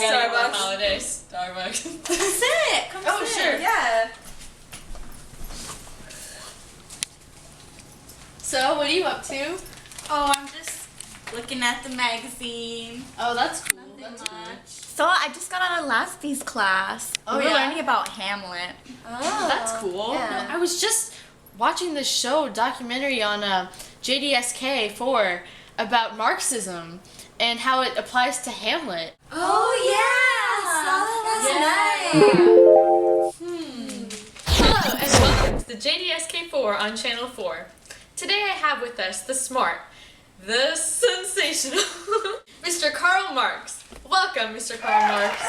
gotta get Starbucks. more holidays. Starbucks. Sit. Come Oh, sit. sure. Yeah. So, what are you up to? Oh, I'm just looking at the magazine. Oh, that's cool. Nothing That's much. cool. So I just got out of last B's class. Oh, we were yeah? learning about Hamlet. Oh, That's cool. Yeah. No, I was just watching this documentary on JDSK4 about Marxism and how it applies to Hamlet. Oh yeah. Yeah. That's nice. Hello and welcome to the JDSK4 on Channel 4. Today I have with us the smart, the sensational, Mr. Karl Marx. Welcome, Mr. Karl Marx.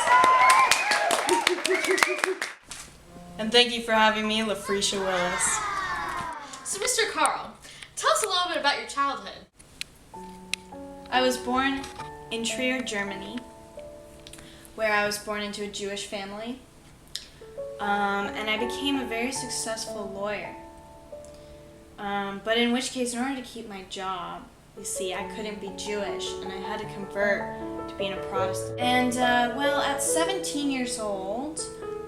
And thank you for having me, LaFrecia Willis. So, Mr. Karl, tell us a little bit about your childhood. I was born in Trier, Germany, where I was born into a Jewish family. And I became a very successful lawyer. But in which case, in order to keep my job, you see, I couldn't be Jewish, and I had to convert to being a Protestant. And, well, at 17 years old,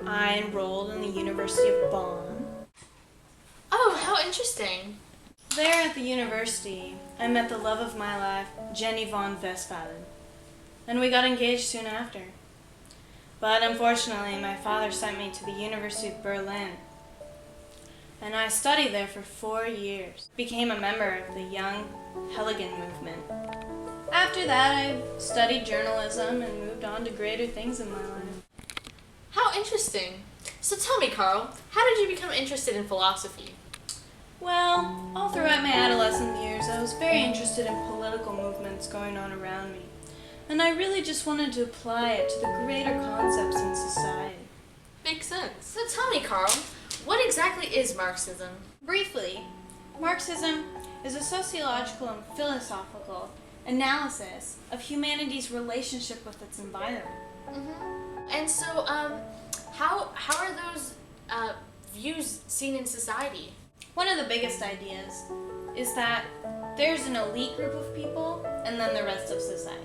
I enrolled in the University of Bonn. Oh, how interesting. There at the university, I met the love of my life, Jenny von Westphalen, and we got engaged soon after. But unfortunately, my father sent me to the University of Berlin, and I studied there for 4 years. Became a member of the Young Heligen movement. After that, I studied journalism and moved on to greater things in my life. How interesting. So tell me, Karl, how did you become interested in philosophy? Well, all throughout my adolescent years, I was very interested in political movements going on around me. And I really just wanted to apply it to the greater concepts in society. Makes sense. So tell me, Karl, what exactly is Marxism? Briefly, Marxism is a sociological and philosophical analysis of humanity's relationship with its environment. And so, how are those views seen in society? One of the biggest ideas is that there's an elite group of people and then the rest of society.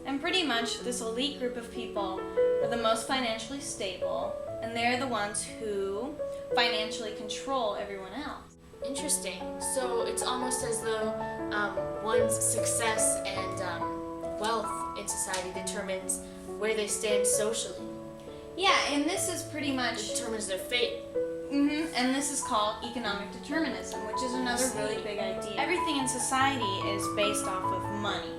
And pretty much this elite group of people are the most financially stable, and they're the ones who financially control everyone else. Interesting. So it's almost as though one's success and wealth in society determines where they stand socially. Yeah, and this is pretty much... Determines their fate. And this is called economic determinism, which is another really big idea. Everything in society is based off of money.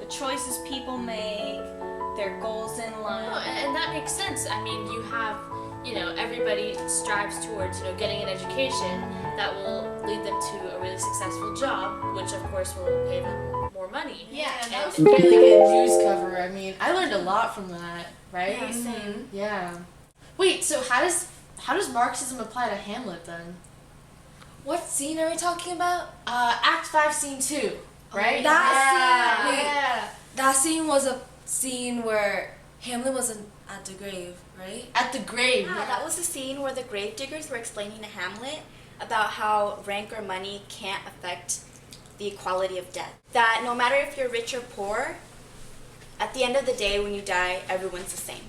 The choices people make, their goals in life. Oh, and that makes sense. I mean, you have, everybody strives towards, getting an education that will lead them to a really successful job, which of course will pay them more money. Yeah, And that was a really good news cover. I mean, I learned a lot from that, right? Yeah, same. Yeah. Wait, so how does Marxism apply to Hamlet then? What scene are we talking about? Act 5, Scene 2, right? That scene. Yeah. That scene was a scene where Hamlet was at the grave, right? At the grave. Yeah, that was the scene where the gravediggers were explaining to Hamlet about how rank or money can't affect the equality of death. That no matter if you're rich or poor, at the end of the day when you die, everyone's the same.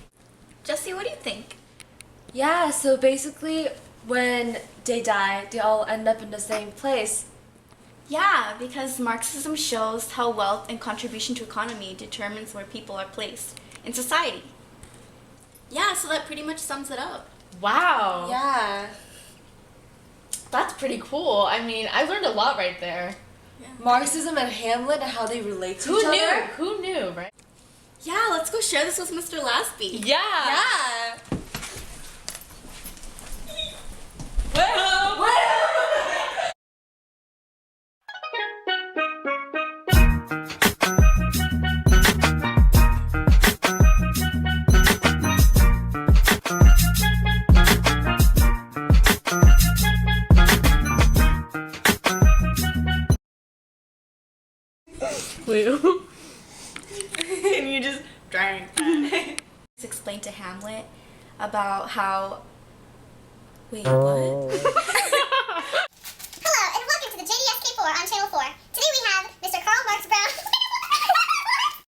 Jesse, what do you think? Yeah, so basically when they die, they all end up in the same place. Yeah, because Marxism shows how wealth and contribution to economy determines where people are placed in society. Yeah, so that pretty much sums it up. Wow. Yeah. That's pretty cool. I mean, I learned a lot right there. Marxism and Hamlet and how they relate to Who each knew? other. Who knew, right? Yeah, let's go share this with Mr. Lasby. Yeah. Yeah. And you just drank that. Explain to Hamlet about how... Wait, what? Hello, and welcome to the JDSK4 on Channel 4. Today we have Mr. Karl Marx Brown.